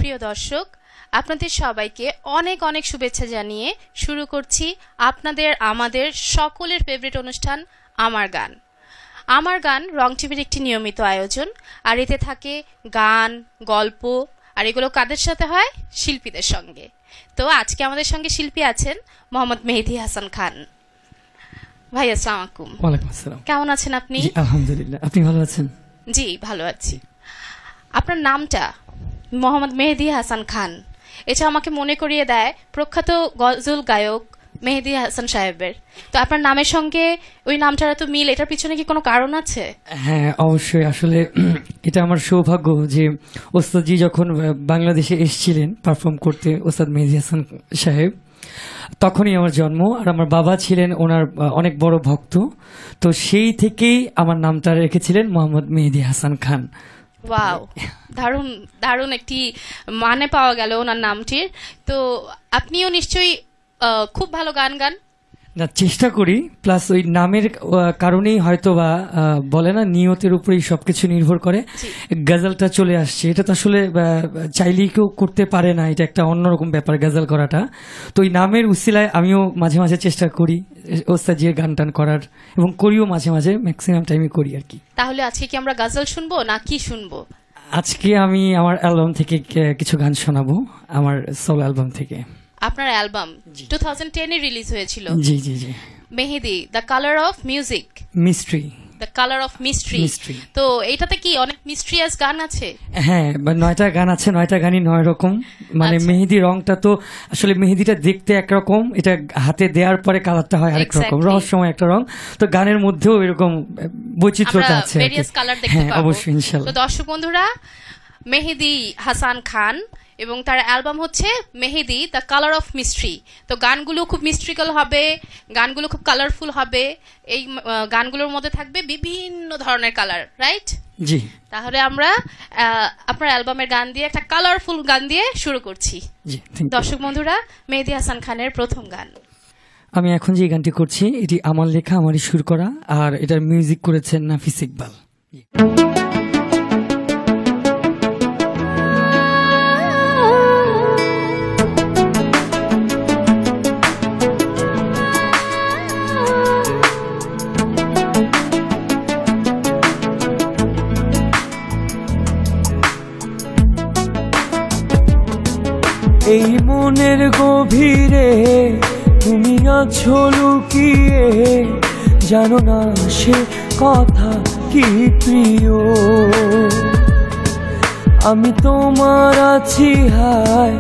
প্রিয় দর্শক, আপনাদের সবাইকে অনেক অনেক শুভেচ্ছা জানিয়ে শুরু করছি আপনাদের আমাদের সকলের ফেভারিট অনুষ্ঠান আমার গান। আমার গান রং টিভির একটি নিয়মিত আয়োজন, আর এতে থাকে গান, গল্প, আর এগুলো কাদের সাথে হয়? শিল্পীদের সঙ্গে। তো আজকে আমাদের সঙ্গে শিল্পী আছেন মোহাম্মদ মেহেদী হাসান খান। ভাই আসসালামু আলাইকুম। ওয়ালাইকুম আসসালাম। কেমন আছেন আপনি? আলহামদুলিল্লাহ, আপনি ভালো আছেন? জি ভালো আছি। আপনার নামটা মোহাম্মদ মেহেদী হাসান খান, এটা আমাকে মনে করিয়ে দেয় প্রখ্যাত গজল গায়ক মেহেদী হাসান সাহেবের। তো আপনার নামের সঙ্গে ওই নামটার এত মিল, এটার পিছনে কি কোনো কারণ আছে? হ্যাঁ, অবশ্যই। আসলে এটা আমার সৌভাগ্য যে ওস্তাদজি যখন বাংলাদেশে এসেছিলেন পারফর্ম করতে, ওস্তাদ মেহেদী হাসান সাহেব, তখনই আমার জন্ম। আর আমার বাবা ছিলেন ওনার অনেক বড় ভক্ত, তো সেই থেকেই আমার নামটা রেখেছিলেন মোহাম্মদ মেহেদী হাসান খান। ওয়াও, দারুণ দারুণ একটি মানে পাওয়া গেল ওনার নামটির। তো আপনিও নিশ্চয়ই খুব ভালো গান গান। না, চেষ্টা করি, প্লাস ওই নামের কারণেই হয়তো বা বলে না, নিয়তের উপরেই সবকিছু নির্ভর করে। গাজালটা চলে আসছে, এটা তো আসলে চাইলেই কেউ করতে পারে না, এটা একটা অন্যরকম ব্যাপার গাজাল করাটা। তো ওই নামের উসিলায় আমিও মাঝে মাঝে চেষ্টা করি ওস্তাদের গান টান করার, এবং করিও মাঝে মাঝে, ম্যাক্সিমাম টাইমে করি আর কি। তাহলে আজকে কি আমরা গাজাল শুনবো না কি শুনবো? আজকে আমি আমার অ্যালবাম থেকে কিছু গান শোনাবো, আমার সোলো অ্যালবাম থেকে। আপনার অ্যালবাম 2010 এ রিলিজ হয়েছিল। জি জি জি। Mehedi, the colour of music, mystery, the colour of mystery. তো এইটাতে কি অনেক মিস্ট্রিয়াস গান আছে? হ্যাঁ, 9টা গান আছে, 9টা গানই 9 রকম। মানে মেহেদি রংটা তো আসলে মেহেদিটা দেখতে একরকম, এটা হাতে দেওয়ার পরে কালারটা হয় আরেক রকম, রহস্যময় একটা রং। তো গানের মধ্যেও এরকম বৈচিত্র্যতা আছে, ভেরিয়াস কালার দেখতে পাবো। অবশ্যই, ইনশাআল্লাহ। তো দর্শক বন্ধুরা, মেহেদী হাসান খান এবং তার অ্যালবাম হচ্ছে মেহেদী, দ্য কালার অফ মিস্ট্রি। তো গানগুলো খুব মিস্ট্রিক্যাল হবে, গানগুলো খুব কালারফুল হবে। এই গানগুলোর মধ্যে থাকবে বিভিন্ন ধরনের কালার, রাইট? জি। তাহলে আমরা আপনার অ্যালবামের গান দিয়ে, একটা কালারফুল গান দিয়ে শুরু করছি। জি, দর্শক বন্ধুরা, মেহেদী হাসান খানের প্রথম গান। আমি এখন যে গানটি করছি, এটি আমার লেখা, আমারই সুর করা, আর এটার মিউজিক করেছেন নাফিস ইকবাল। এই মনের গভীরে তুমি আছো লুকিয়ে, জানো না সে কথা কি প্রিয়। আমি তোমার আছি হায়,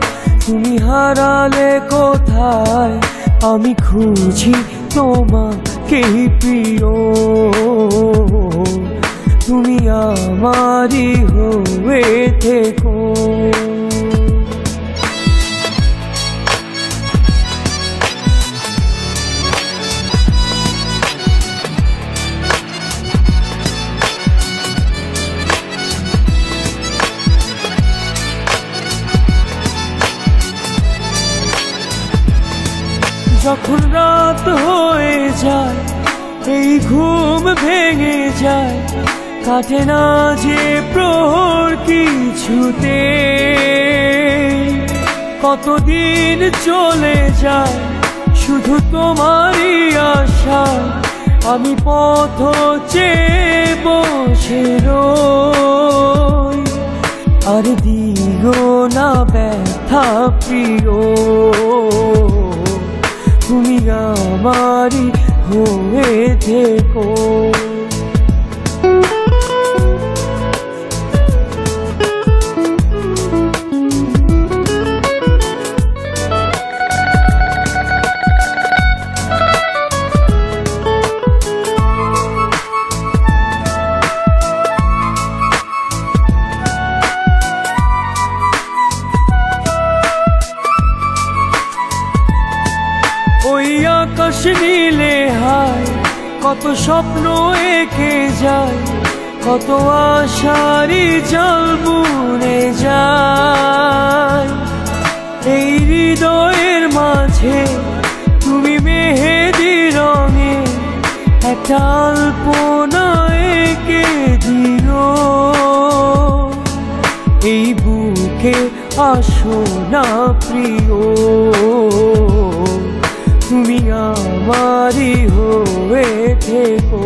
তুমি হারালে কোথায়, আমি খুঁজি তোমাকে প্রিয়। তুমি আমারই হয়ে থেকো। যখন রাত হয়ে যায়, এই ঘুম ভেঙে যায়, কাটে না যে প্রহর কিছুতে। কতদিন চলে যায় শুধু তোমারই আশা, আমি পথ চেয়ে বসে রই। আর দিও না ব্যথা প্রিয়, তুমি আমারই হয়ে থেকো। আকাশ নীলে হায়, কত স্বপ্ন এঁকে যায়, কত আশারি জল বুনে যায়। এই হৃদয়ের মাঝে তুমি মেহেদি রঙে একটা আলপনা এঁকে দিও। এই বুকে আসো না প্রিয়, তুমি আমারই হয়ে থেকো।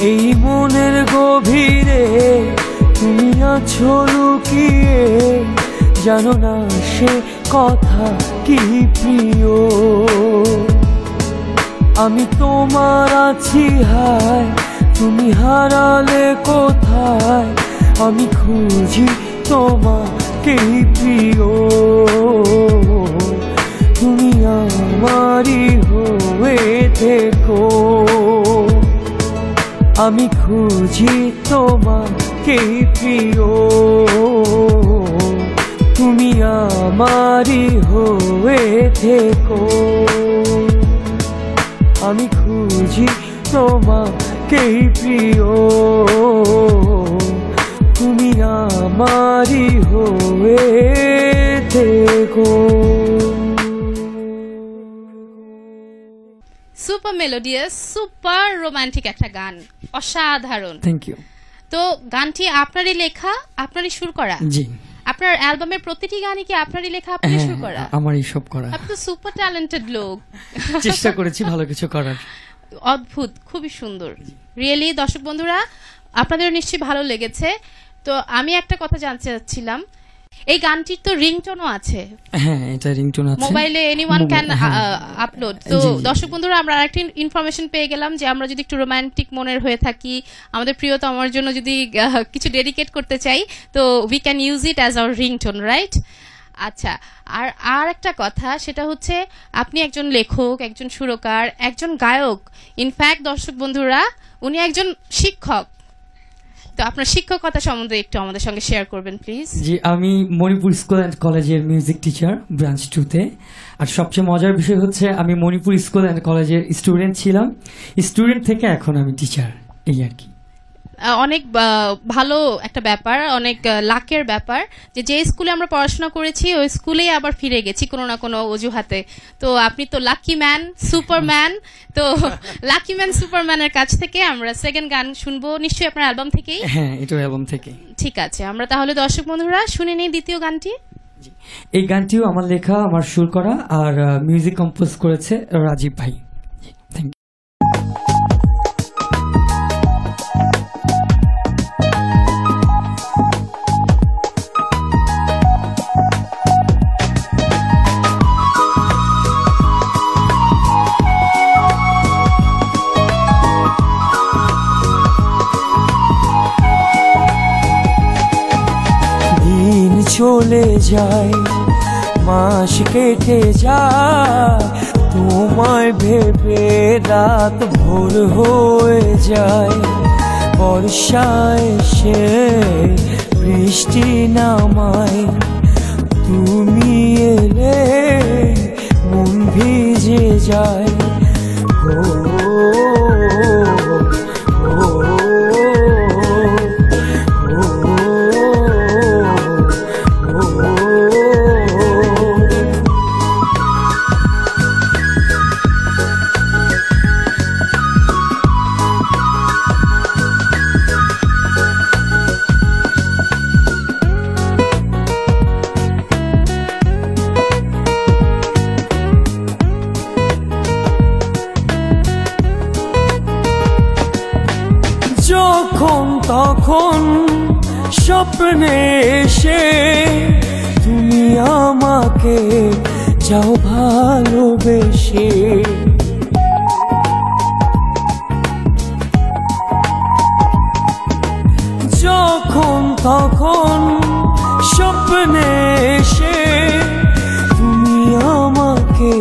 এই মনের গভীরে তুমি আছো লুকিয়ে, জানো না সে কথা কি প্রিয়। আমি তোমার আছি হায়, তুমি হারালে কোথায়, আমি খুঁজি তোমাকে প্রিয়, তুমি আমারই হয়ে থেকো। আমি খুঁজি তোমাকে প্রিয়, তুমি আমারই হয়ে থেকো। আমি খুঁজি তোমাকে প্রিয়, তুমি আমারই হয়ে থেকো। সুপার মেলোডিয়াস, সুপার রোমান্টিক একটা গান, অসাধারণ। Thank you. তো গানটি আপনারই লেখা, আপনারই সুর করা? জি। আপনার অ্যালবামের প্রতিটি গানই কি আপনারই লেখা, আপনারই সুর করা? আমারই সব করা। আপনি তো সুপার ট্যালেন্টেড লোক। চেষ্টা করেছি ভালো কিছু করার। অদ্ভুত, খুবই সুন্দর। রিয়েলি দর্শক বন্ধুরা, আপনাদের নিশ্চয়ই ভালো লেগেছে। তো আমি একটা কথা জানতে চাচ্ছিলাম, এই গানটির তো রিংটোনও আছে। হ্যাঁ, এটা রিংটোন আছে, মোবাইলে এনিওয়ান ক্যান আপলোড। তো দর্শক বন্ধুরা, আমরা আরেকটা ইনফরমেশন পেয়ে গেলাম যে আমরা যদি একটু রোমান্টিক মনের হয়ে থাকি, আমাদের প্রিয়তমার জন্য যদি কিছু ডেডিকেট করতে চাই, তো we can use it as our ringtone, right? আচ্ছা, আর একটা কথা, সেটা হচ্ছে আপনি একজন লেখক, একজন সুরকার, একজন গায়ক, ইনফ্যাক্ট দর্শক বন্ধুরা উনি একজন শিক্ষক। তো আপনার শিক্ষকতা সম্বন্ধে একটু আমাদের সঙ্গে শেয়ার করবেন প্লিজ। জি, আমি মণিপুর স্কুল অ্যান্ড কলেজের মিউজিক টিচার, ব্রাঞ্চ 2-তে। আর সবচেয়ে মজার বিষয় হচ্ছে আমি মণিপুর স্কুল অ্যান্ড কলেজের স্টুডেন্ট ছিলাম, স্টুডেন্ট থেকে এখন আমি টিচার, এই আর কি। অনেক ভালো একটা ব্যাপার, অনেক লাকের ব্যাপার যে স্কুলে আমরা পড়াশোনা করেছি ওই স্কুলেই আবার ফিরে গেছি কোনো না কোনো অজুহাতে। তো আপনি তো লাকি ম্যান, সুপারম্যান। তো লাকি ম্যান সুপারম্যানের কাছ থেকে আমরা সেকেন্ড গান শুনবো, নিশ্চয়ই আপনার অ্যালবাম থেকেই? হ্যাঁ, এটা অ্যালবাম থেকে। ঠিক আছে, আমরা তাহলে দর্শক বন্ধুরা শুনে নেই দ্বিতীয় গানটি। এই গানটিও আমার লেখা, আমার সুর করা, আর মিউজিক কম্পোজ করেছে রাজীব ভাই। Thank you. চলে যায়, মাস কেটে যায়, তোমায় ভেবে রাত ভোর হয়ে যায়। বর্ষায় এসে বৃষ্টি নামায়, তুমি এলে মন ভিজে যায়। যখন তখন স্বপ্নে এসে তুমি আমাকে যাও ভালোবেসে। যখন তখন স্বপ্নে এসে তুমি আমাকে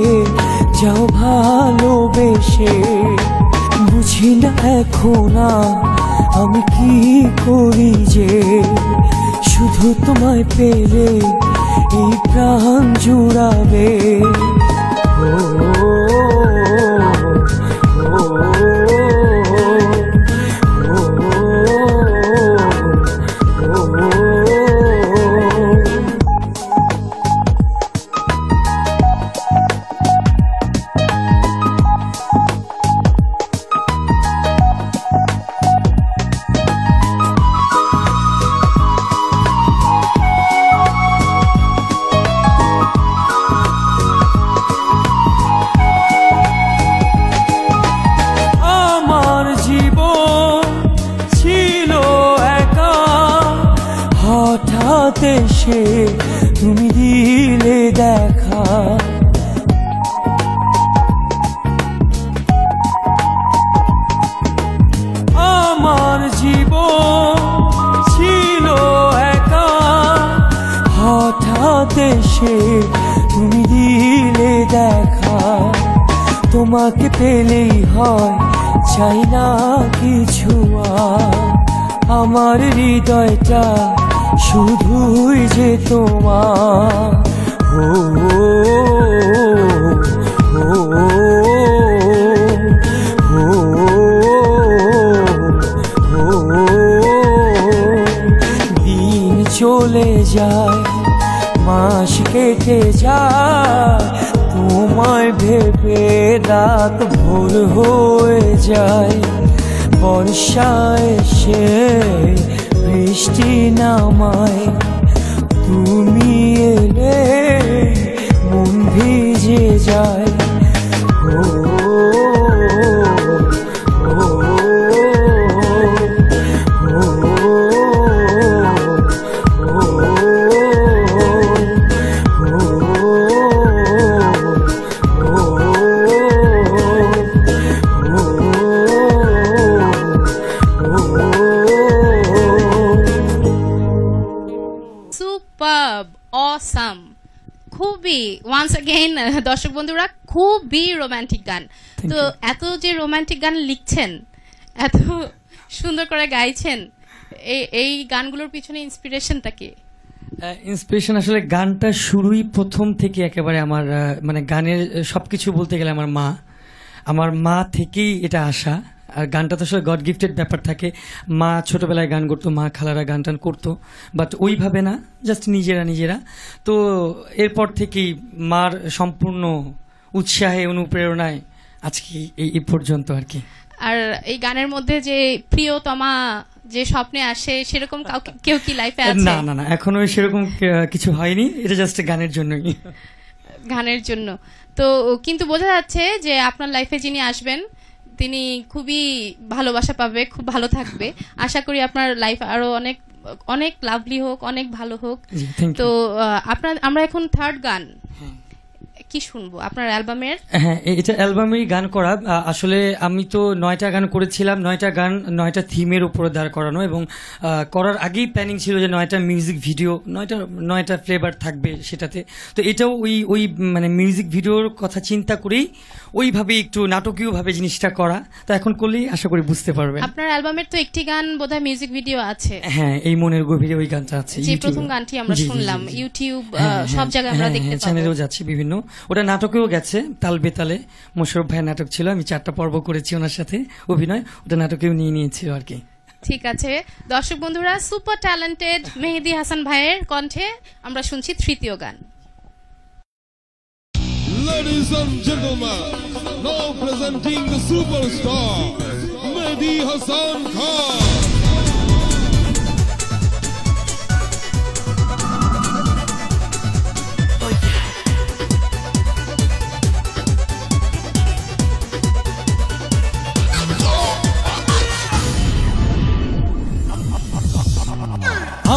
যাও ভালোবেসে। বুঝি না এখন আমি কি করি যে, শুধু তোমায় পেলে এই প্রাণ জুড়াবে। হঠাৎ এসে তুমি দিলে দেখা। আমার জীবন ছিল একা, হঠাৎ এসে তুমি দিলে দেখা। তোমাকে পেলেই হয়, চাই না কিছু আর। আমার হৃদয়টা শুধুই যে তোমার। ও ও ও ও দিন চলে যায়, মাস কেটে যায়, তোমায় ভেবে রাত ভোর হয়ে যায়। বর্ষা এসে বৃষ্টি নামায়, তুমি এলে মন ভিজে যায়। ও ও সুপারব, অসাম, খুবই ওয়ান্স অ্যাগেইন দর্শক বন্ধুরা খুবই রোমান্টিক গান। তো এত যে রোমান্টিক গান লিখছেন, এত সুন্দর করে গাইছেন, এই গানগুলোর পিছনে ইন্সপিরেশনটা কি? ইন্সপিরেশন আসলে গানটা শুরুই প্রথম থেকে একেবারে আমার মানে গানের সবকিছু বলতে গেলে আমার মা থেকেই এটা আসা। আর গানটা তো আসলে গড গিফটেড ব্যাপার থাকে। মা ছোটবেলায় গান করতো, মা খালারা গান টান করতো, বাট ওইভাবে না, জাস্ট নিজেরা। তো এরপর থেকেই মার সম্পূর্ণ উৎসাহে অনুপ্রেরণায় আজকে এই পর্যন্ত আর কি। আর এই গানের মধ্যে যে প্রিয়তমা যে স্বপ্নে আসে, সেরকম কেউ কি লাইফে আছে? না না না, এখনো সেরকম কিছু হয়নি, এটা জাস্ট গানের জন্যই। গানের জন্য তো কিন্তু বোঝা যাচ্ছে যে আপনার লাইফে যিনি আসবেন তিনি খুবই ভালোবাসা পাবে, খুব ভালো থাকবে। আশা করি আপনার লাইফ আরো অনেক অনেক লাভলি হোক, অনেক ভালো হোক। তো আমরা এখন থার্ড গান কি শুনবো আপনার অ্যালবামের? হ্যাঁ, এটা অ্যালবামেরই গান করা। আসলে আমি তো 9টা গান করেছিলাম, 9টা গান 9টা থিমের উপরে দাঁড় করানো, এবং করার আগেই প্ল্যানিং ছিল যে 9টা মিউজিক ভিডিও, 9টা ফ্লেভার থাকবে সেটাতে। তো এটাও ওই মানে মিউজিক ভিডিওর কথা চিন্তা করেই ওইভাবে একটু নাটকীয়ভাবে জিনিসটা করা। তো এখন করলেই আশা করি বুঝতে পারবেন। আপনার অ্যালবামের তো একটি গান বোধহয় মিউজিক ভিডিও আছে। হ্যাঁ, এই মনের গভীরে ওই গানটা আছে, যে প্রথম গানটি আমরা শুনলাম। ইউটিউব সব জায়গায় আমরা দেখতে পাবো, চ্যানেলেও যাচ্ছে বিভিন্ন। ওটা নাটকেও গেছে, তাল বেতালে মোশাররফ ভাইয়ের নাটক ছিল, আমি 4টা পর্ব করেছি ওনার সাথে অভিনয়, ওটা নাটকেও নিয়েছিল আর কি। ঠিক আছে দর্শক বন্ধুরা, সুপার ট্যালেন্টেড মেহেদী হাসান ভাইয়ের কণ্ঠে আমরা শুনছি তৃতীয় গান। Ladies and gentlemen, now presenting the superstar Mehdi Hasan Khan.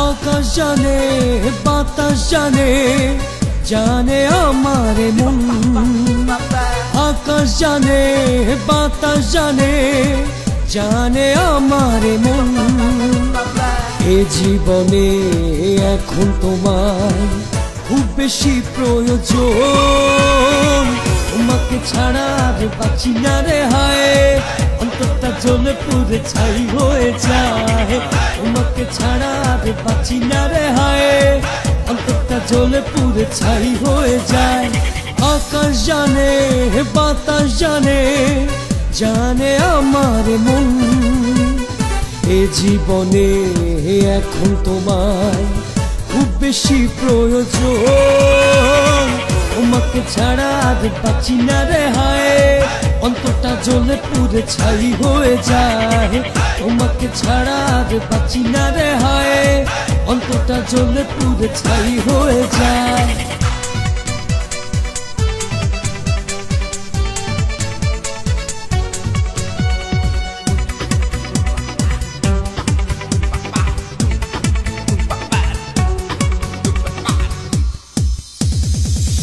আকাশ জানে, বাতাস জানে, জানে আমার মন। আকাশ জানে, বাতাস জানে, জানে আমার মন। এ জীবনে এখন তোমার খুব বেশি প্রয়োজন। তোমাকে ছাড়া আর বাঁচি না রে হায়, অন্তরটা জ্বলে পুড়ে ছাই হয়ে যায়। তোমাকে ছাড়া আর বাঁচি না রে হায়, অন্তরটা জ্বলে পুড়ে ছাই হয়ে যায়। আকাশ জানে, বাতাস জানে, জানে আমার মন। এ জীবনে এখন তোমায় খুব বেশি প্রয়োজন। তোমাকে ছাড়া আর বাঁচি না রে হায়, অন্তরটা জ্বলে পুড়ে ছাই হয়ে যায়। তোমাকে ছাড়া আর বাঁচি না রে হায়, অন্তরটা জ্বলে পুড়ে ছাই হয়ে যায়।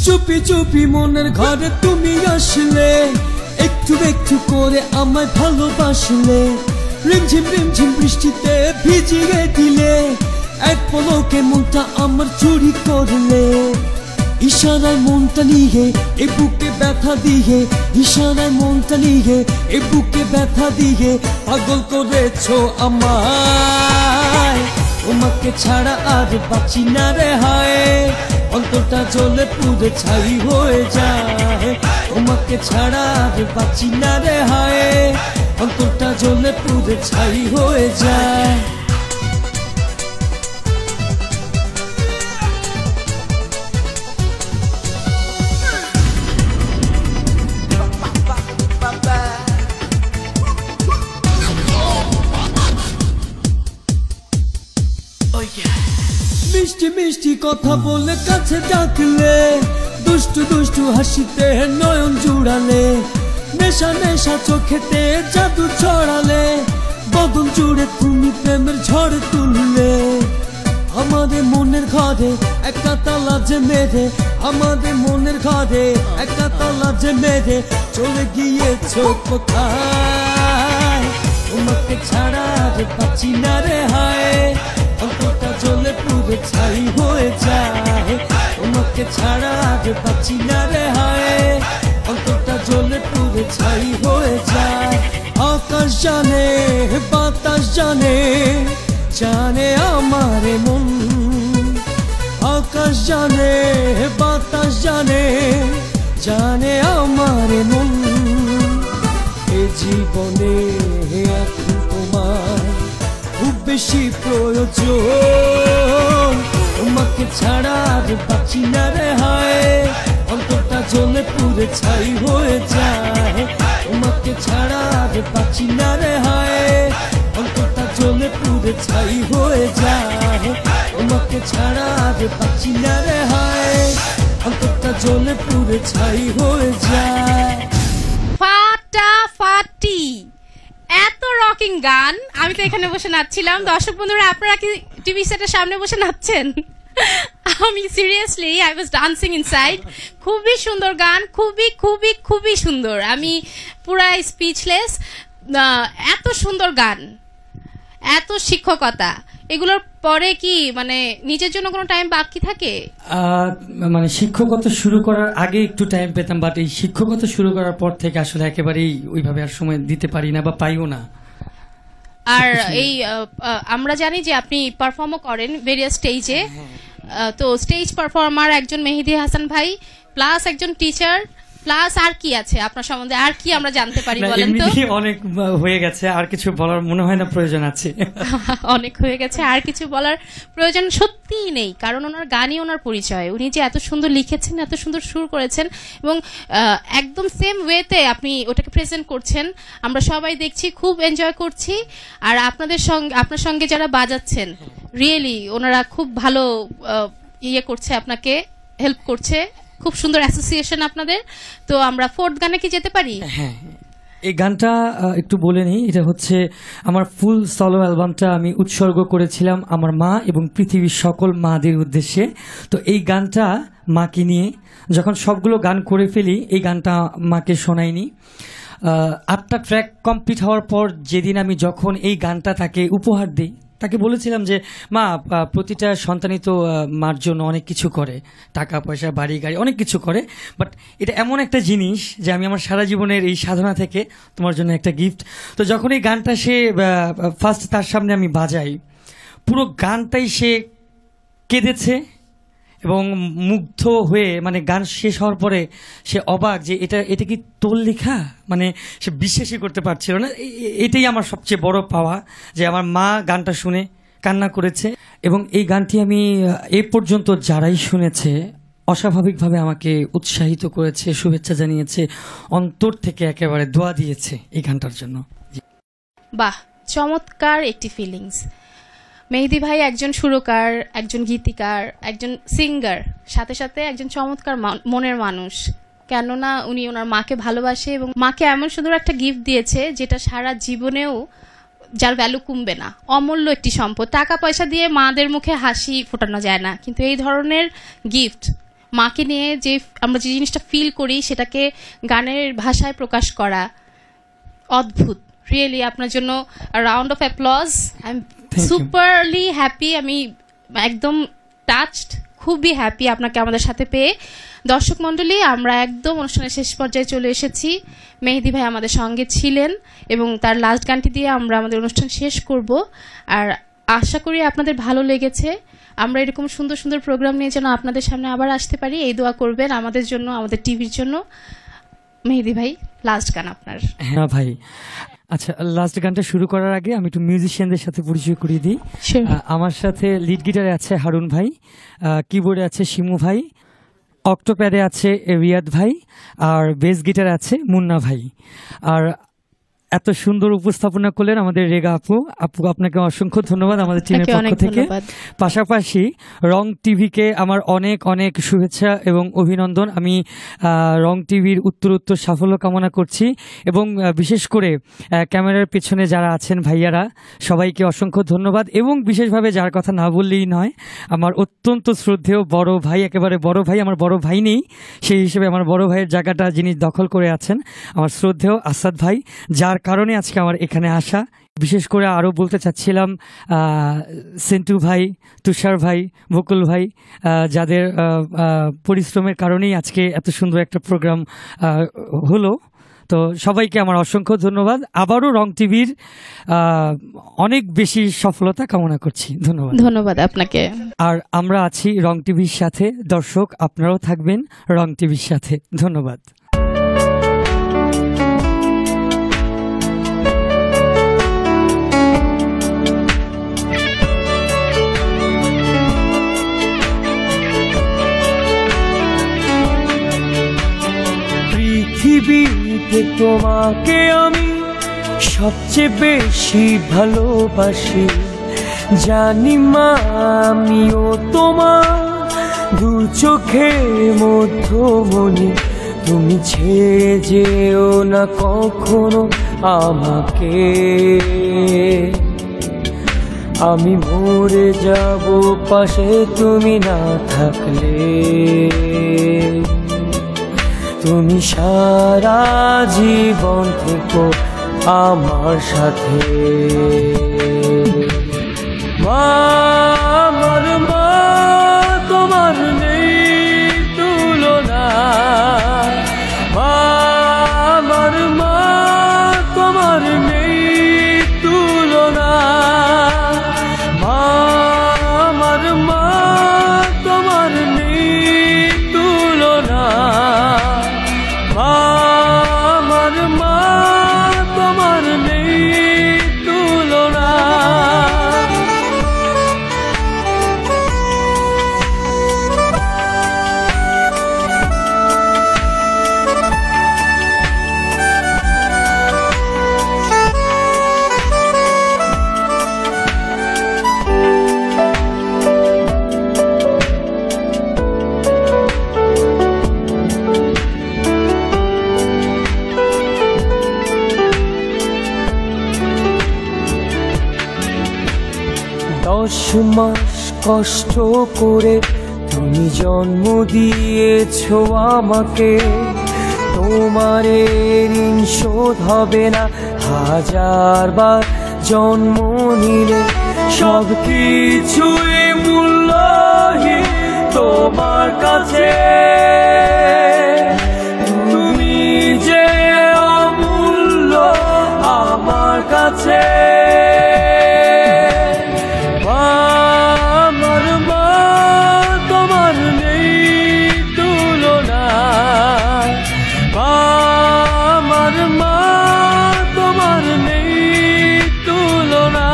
চুপি চুপি মনের ঘরে তুমি আসলে, একটু একটু করে আমায় ভালোবাসলে, রিমঝিম বৃষ্টিতে ভিজিয়ে দিলে, এক পলকে মনটা আমার চুরি করলে। ইশারায় মনটা নিয়ে এ বুকে ব্যথা দিয়ে, ইশারায় মনটা নিয়ে এ বুকে ব্যথা দিয়ে পাগল করেছো আমায়। তোমাকে ছাড়া আর বাঁচি না রে হায়, অন্তরটা জ্বলে পুড়ে ছাই হয়ে যায়। তোমাকে ছাড়া আর বাঁচি না রে হায়, অন্তরটা জ্বলে পুড়ে ছাই হয়ে যায়। মিষ্টি মিষ্টি কথা বলে কাছে ডাকলে, দুষ্টু দুষ্টু হাসিতে নয়ন জুড়ালে, নেশা নেশা চোখেতে জাদু ছড়ালে, বদন জুড়ে তুমি প্রেমের ঝড় তুললে। আমাদের মনের ঘরে একটা তালা যে মেরে, আমাদের মনের ঘরে একটা তালা যে মেরে চলে গিয়েছো কোথায়। তোমাকে ছাড়া আর বাঁচি না রে হায়, অন্তরটা জ্বলে পুড়ে ছাই হয়ে যায়। তোমাকে ছাড়া আর বাঁচি না রে হায়, অন্তরটা জ্বলে পুড়ে ছাই হয়ে যায়। আকাশ জানে বাতাস জানে, জানে আমার মন। আকাশ জানে বাতাস জানে, জানে আমার মন। এ জীবনে এখন তোমার খুব বেশি প্রয়োজন। তোমাকে ছাড়া আর বাঁচি না রে হায়, অন্তরটা জ্বলে পুড়ে ছাই হয়ে যায়। তোমাকে ছাড়া আর বাঁচি না রে হায়, অন্তরটা জ্বলে পুড়ে ছাই হয়ে যায়। তোমাকে ছাড়া আর বাঁচি না রে হায়, অন্তরটা জ্বলে পুড়ে ছাই হয়ে যায়। ফাটাফাটি এত রকিং গান! আমি তো এখানে বসে নাচছিলাম। দর্শক বন্ধুরা, আপনারা কি টিভি সেটের সামনে বসে নাচছেন? আমি seriously I was dancing inside. খুবই সুন্দর গান, খুবই খুবই খুবই সুন্দর। আমি পুরা স্পিচলেস। এত সুন্দর গান, এত শিক্ষকতা, এগুলোর পরে কি মানে নিজের জন্য কোনো টাইম বাকি থাকে? মানে শিক্ষকতা শুরু করার আগে একটু টাইম পেতাম, বাট এই শিক্ষকতা শুরু করার পর থেকে আসলে একেবারেই ওইভাবে আর সময় দিতে পারি না বা পাইও না। আর এই আমরা জানি যে আপনি পারফর্মও করেন ভেরিয়াস স্টেজে। তো স্টেজ পারফর্মার একজন মেহেদী হাসান ভাই, প্লাস একজন টিচার, প্লাস আর কি আছে আপনার সম্বন্ধে? আর কি আমরা জানতে পারি বলেন তো? অনেক হয়ে গেছে, আর কিছু বলার মনে হয় না প্রয়োজন আছে। অনেক হয়ে গেছে, আর কিছু বলার প্রয়োজন সত্যিই নেই, কারণ ওনার গানই ওনার পরিচয়। উনি যে এত সুন্দর লিখেছেন, এত সুন্দর সুর করেছেন, এবং একদম সেম ওয়েতে আপনি ওটাকে প্রেজেন্ট করছেন। আমরা সবাই দেখছি, খুব এনজয় করছি। আর আপনার সঙ্গে যারা বাজাচ্ছেন, রিয়েলি ওনারা খুব ভালো ইয়ে করছে, আপনাকে হেল্প করছে। খুব সুন্দর অ্যাসোসিয়েশন আপনাদের। তো আমরা ফোর্থ গানে কি যেতে পারি? হ্যাঁ, এই গানটা একটু বলে নিই। এটা হচ্ছে আমার ফুল সলো অ্যালবামটা আমি উৎসর্গ করেছিলাম আমার মা এবং পৃথিবীর সকল মাদের উদ্দেশ্যে। তো এই গানটা মাকে নিয়ে, যখন সবগুলো গান করে ফেলি, এই গানটা মাকে শোনাইনি। 8টা ট্র্যাক কমপ্লিট হওয়ার পর যেদিন আমি যখন এই গানটা তাকে উপহার দিই, তাকে বলেছিলাম যে মা, প্রতিটা সন্তানই তো মার জন্য অনেক কিছু করে, টাকা পয়সা বাড়ি গাড়ি অনেক কিছু করে, বাট এটা এমন একটা জিনিস যে আমি আমার সারা জীবনের এই সাধনা থেকে তোমার জন্য একটা গিফট। তো যখন এই গানটা সে ফার্স্ট তার সামনে আমি বাজাই, পুরো গানটাই সে কেঁদেছে এবং মুগ্ধ হয়ে, মানে গান শেষ হওয়ার পরে সে অবাক যে এটা কি তোর লেখা, মানে সে বিশ্বাসই করতে পারছিল না। এটাই আমার সবচেয়ে বড় পাওয়া, যে আমার মা গানটা শুনে কান্না করেছে। এবং এই গানটি আমি এ পর্যন্ত যারাই শুনেছে অস্বাভাবিকভাবে আমাকে উৎসাহিত করেছে, শুভেচ্ছা জানিয়েছে, অন্তর থেকে একেবারে দোয়া দিয়েছে এই গানটার জন্য। বাহ, চমৎকার একটি ফিলিংস। মেহেদী ভাই একজন সুরকার, একজন গীতিকার, একজন সিঙ্গার, সাথে সাথে একজন চমৎকার মনের মানুষ। কেননা উনি ওনার মাকে ভালোবাসে এবং মাকে এমন সুন্দর একটা গিফট দিয়েছে যেটা সারা জীবনেও যার ভ্যালু কমবে না। অমূল্য একটি সম্পদ। টাকা পয়সা দিয়ে মাদের মুখে হাসি ফোটানো যায় না, কিন্তু এই ধরনের গিফট মাকে নিয়ে যে আমরা যে জিনিসটা ফিল করি সেটাকে গানের ভাষায় প্রকাশ করা অদ্ভুত। রিয়েলি আপনার জন্য round of applause. I am superly happy, আমি একদম টাচড, খুবই হ্যাপি আপনাকে আমাদের সাথে পেয়ে। দর্শক মণ্ডলী, আমরা একদম অনুষ্ঠানের শেষ পর্যায়ে চলে এসেছি। মেহেদী ভাই আমাদের সঙ্গে ছিলেন এবং তার লাস্ট গানটি দিয়ে আমরা আমাদের অনুষ্ঠান শেষ করব। আর আশা করি আপনাদের ভালো লেগেছে। আমরা এরকম সুন্দর সুন্দর প্রোগ্রাম নিয়ে যেন আপনাদের সামনে আবার আসতে পারি, এই দোয়া করবেন আমাদের জন্য, আমাদের টিভির জন্য। মেহেদী ভাই, লাস্ট গান আপনার। হ্যাঁ ভাই, আচ্ছা, লাস্ট গানটা শুরু করার আগে আমি একটু মিউজিশিয়ানদের সাথে পরিচয় করিয়ে দিই। আমার সাথে লিড গিটারে আছে হারুন ভাই, কিবোর্ডে আছে শিমু ভাই, অক্টোপ্যাডে আছে রিয়াদ ভাই, আর বেস গিটারে আছে মুন্না ভাই। আর এত সুন্দর উপস্থাপনা করলেন আমাদের রেগা আপু। আপু, আপনাকে অসংখ্য ধন্যবাদ আমাদের টিমের পক্ষ থেকে। পাশাপাশি রং টিভিকে আমার অনেক অনেক শুভেচ্ছা এবং অভিনন্দন। আমি রং টিভির উত্তর সাফল্য কামনা করছি এবং বিশেষ করে ক্যামেরার পেছনে যারা আছেন ভাইয়ারা, সবাইকে অসংখ্য ধন্যবাদ। এবং বিশেষভাবে যার কথা না বললেই নয়, আমার অত্যন্ত শ্রদ্ধেয় বড় ভাই, একেবারে বড় ভাই, আমার বড় ভাই নেই, সেই হিসেবে আমার বড় ভাইয়ের জায়গাটা যিনি দখল করে আছেন, আমার শ্রদ্ধেয় আসাদ ভাই, যার কারণে আজকে আমার এখানে আসা। বিশেষ করে আরও বলতে চাচ্ছিলাম সেন্টু ভাই, তুষার ভাই, বকুল ভাই, যাদের পরিশ্রমের কারণেই আজকে এত সুন্দর একটা প্রোগ্রাম হলো। তো সবাইকে আমার অসংখ্য ধন্যবাদ। আবারও রং টিভির অনেক বেশি সফলতা কামনা করছি। ধন্যবাদ। ধন্যবাদ আপনাকে। আর আমরা আছি রং টিভির সাথে। দর্শক, আপনারাও থাকবেন রং টিভির সাথে। ধন্যবাদ। পৃথিবীতে তোমাকে আমি সবচেয়ে বেশি ভালোবাসি, জানি মা আমিও তোমার দু চোখের মধ্যমণি। তুমি ছেড়ে যেও না কখনো আমাকে, আমি মরে যাব পাশে তুমি না থাকলে। তুমি সারা জীবন থেকো আমার সাথে। মা আমার মা, তোমার নেই তুলনা। মা আমার মা, তোমার নেই তুলনা। মা আমার মা, তোমার নেই তুলনা। আমার মা, তোমার নেই তুলনা। দশ মাস কষ্ট করে তুমি জন্ম দিয়েছো আমাকে, তোমার ঋণ শোধ হবে না হাজারবার জন্ম নিলে। সব কিছুই মূল্যহীন তোমার কাছে, তুমি যে অমূল্য আমার কাছে। আমার মা, তোমার নেই তুলনা। আমার মা, তোমার নেই তুলনা।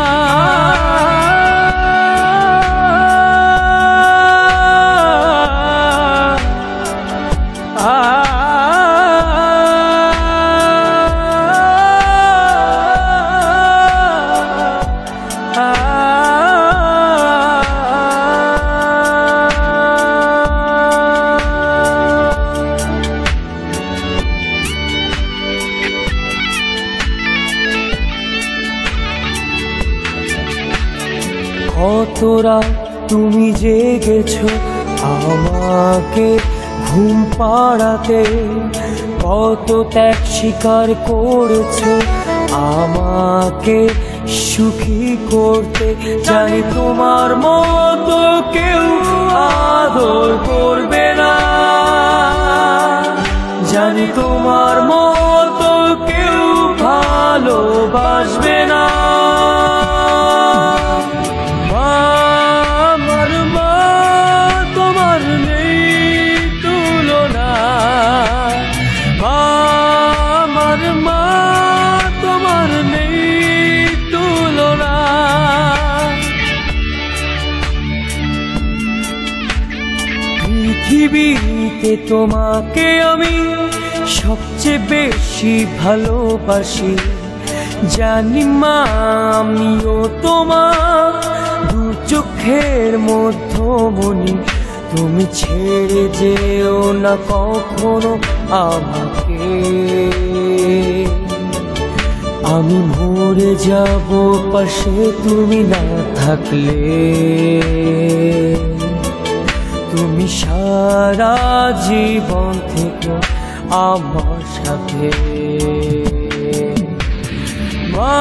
কত রাত তুমি জেগেছো আমাকে ঘুম পাড়াতে কত ত্যাগ স্বীকার করেছো, আমাকে সুখী করতে জানি তোমার মতো কেউ আদর করবে না, জানি তোমার মতো কেউ ভালোবাসবে না। মা আমার মা তোমার নেই তুলনা, মা আমার মা তোমার নেই তুলনা। পৃথিবীতে তোমাকে আমি সবচেয়ে বেশি ভালোবাসি, জানি মা আমিও তোমার দু চোখের মধ্যমণি। তুমি ছেড়ে যেও না কখনো আমাকে, আমি মরে যাব পাশে তুমি না থাকলে। তুমি সারা জীবন থেকে আমার সাথে মা।